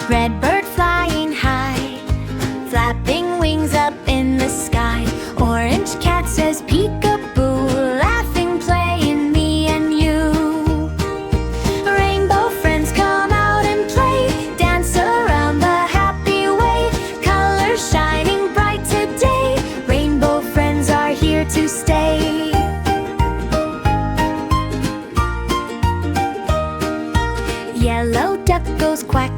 Red bird flying high, flapping wings up in the sky. Orange cat says peekaboo, laughing, playing me and you. Rainbow friends come out and play, dance around the happy way. Colors shining bright today, rainbow friends are here to stay. Yellow duck goes quack,